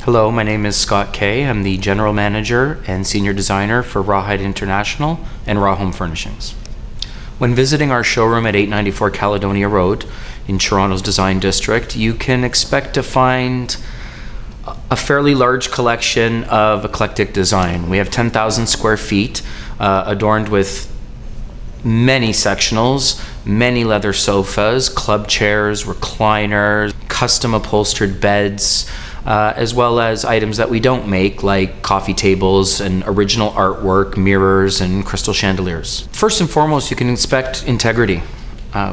Hello, my name is Scott Kay. I'm the General Manager and Senior Designer for Rawhide International and Raw Home Furnishings. When visiting our showroom at 894 Caledonia Road in Toronto's Design District, you can expect to find a fairly large collection of eclectic design. We have 10,000 square feet adorned with many sectionals, many leather sofas, club chairs, recliners, custom upholstered beds, as well as items that we don't make, like coffee tables and original artwork, mirrors, and crystal chandeliers. First and foremost, you can expect integrity.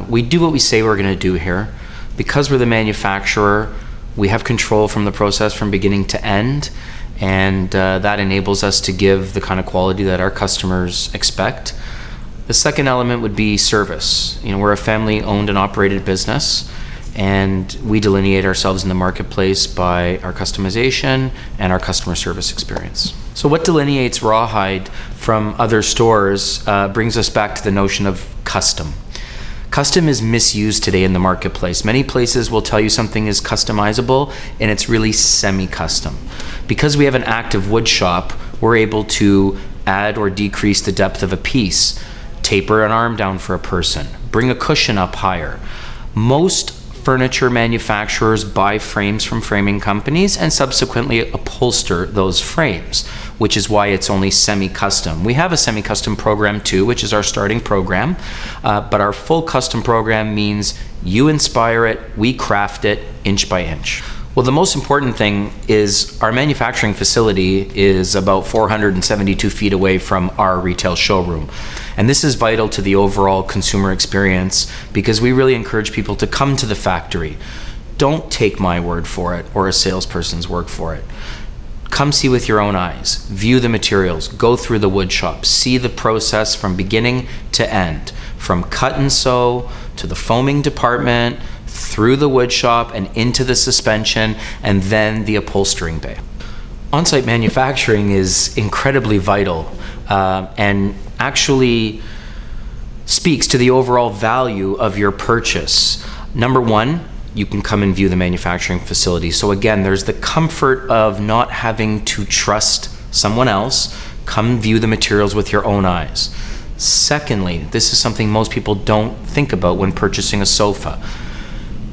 We do what we say we're going to do here. Because we're the manufacturer, we have control from the process from beginning to end, and that enables us to give the kind of quality that our customers expect. The second element would be service. You know, we're a family-owned and operated business, and we delineate ourselves in the marketplace by our customization and our customer service experience. So what delineates Rawhide from other stores brings us back to the notion of custom. Custom is misused today in the marketplace. Many places will tell you something is customizable, and it's really semi-custom. Because we have an active wood shop, we're able to add or decrease the depth of a piece, taper an arm down for a person, bring a cushion up higher. Most furniture manufacturers buy frames from framing companies and subsequently upholster those frames, which is why it's only semi-custom. We have a semi-custom program too, which is our starting program, but our full custom program means you inspire it, we craft it inch by inch. Well, the most important thing is our manufacturing facility is about 472 feet away from our retail showroom. And this is vital to the overall consumer experience because we really encourage people to come to the factory. Don't take my word for it or a salesperson's word for it. Come see with your own eyes, view the materials, go through the wood shop, see the process from beginning to end, from cut and sew to the foaming department, through the wood shop and into the suspension, and then the upholstering bay. On-site manufacturing is incredibly vital and actually speaks to the overall value of your purchase. Number one, you can come and view the manufacturing facility. So again, there's the comfort of not having to trust someone else. Come view the materials with your own eyes. Secondly, this is something most people don't think about when purchasing a sofa.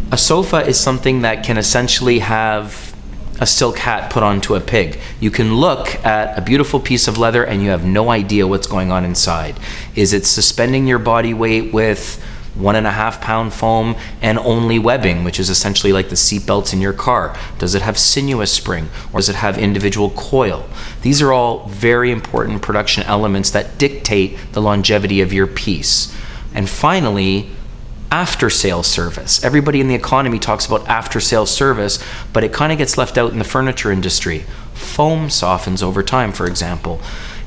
A sofa is something that can essentially have a silk hat put onto a pig. You can look at a beautiful piece of leather and you have no idea what's going on inside. Is it suspending your body weight with 1.5 pound foam and only webbing, which is essentially like the seat belts in your car? Does it have sinuous spring, or does it have individual coil? These are all very important production elements that dictate the longevity of your piece. And finally, after-sales service. Everybody in the economy talks about after-sales service, but it kind of gets left out in the furniture industry. Foam softens over time, for example.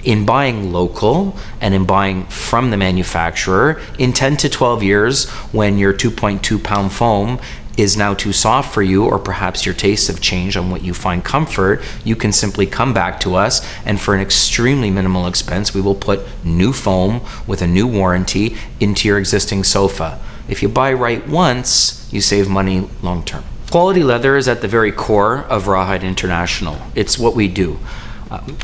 In buying local and in buying from the manufacturer, in 10 to 12 years, when your 2.2 pound foam is now too soft for you, or perhaps your tastes have changed on what you find comfort, you can simply come back to us, and for an extremely minimal expense, we will put new foam with a new warranty into your existing sofa. If you buy right once, you save money long term. Quality leather is at the very core of Rawhide International. It's what we do.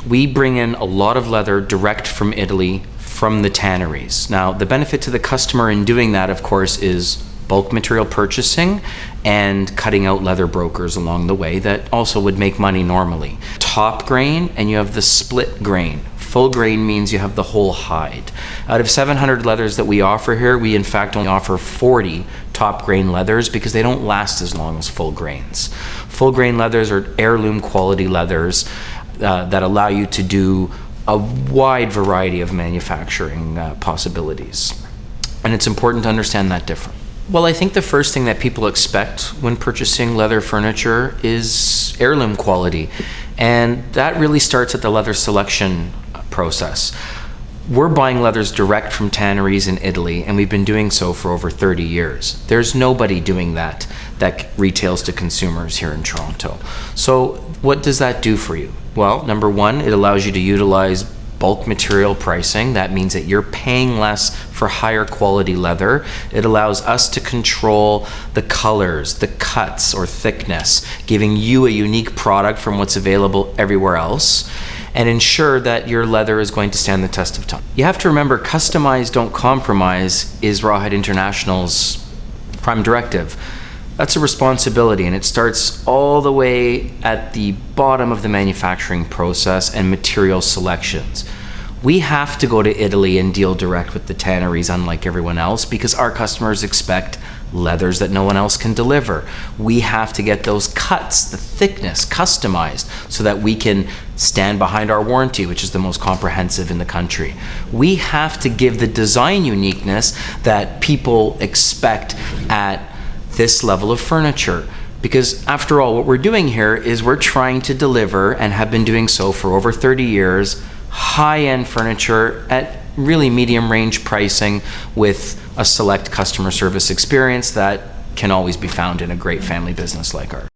We bring in a lot of leather direct from Italy, from the tanneries. Now, the benefit to the customer in doing that, of course, is bulk material purchasing and cutting out leather brokers along the way that also would make money normally. Top grain, and you have the split grain. Full grain means you have the whole hide. Out of 700 leathers that we offer here, we in fact only offer 40 top grain leathers because they don't last as long as full grains. Full grain leathers are heirloom quality leathers that allow you to do a wide variety of manufacturing possibilities. And it's important to understand that difference. Well, I think the first thing that people expect when purchasing leather furniture is heirloom quality. And that really starts at the leather selection process. We're buying leathers direct from tanneries in Italy, and we've been doing so for over 30 years. There's nobody doing that retails to consumers here in Toronto. So what does that do for you? Well, number one, it allows you to utilize bulk material pricing. That means that you're paying less for higher quality leather. It allows us to control the colors, the cuts or thickness, giving you a unique product from what's available everywhere else, and ensure that your leather is going to stand the test of time. You have to remember, customize, don't compromise is Rawhide International's prime directive. That's a responsibility, and it starts all the way at the bottom of the manufacturing process and material selections. We have to go to Italy and deal direct with the tanneries, unlike everyone else, because our customers expect leathers that no one else can deliver. We have to get those cuts, the thickness, customized so that we can stand behind our warranty, which is the most comprehensive in the country. We have to give the design uniqueness that people expect at this level of furniture, because after all, what we're doing here is we're trying to deliver, and have been doing so for over 30 years, high-end furniture at really medium range pricing with a select customer service experience that can always be found in a great family business like ours.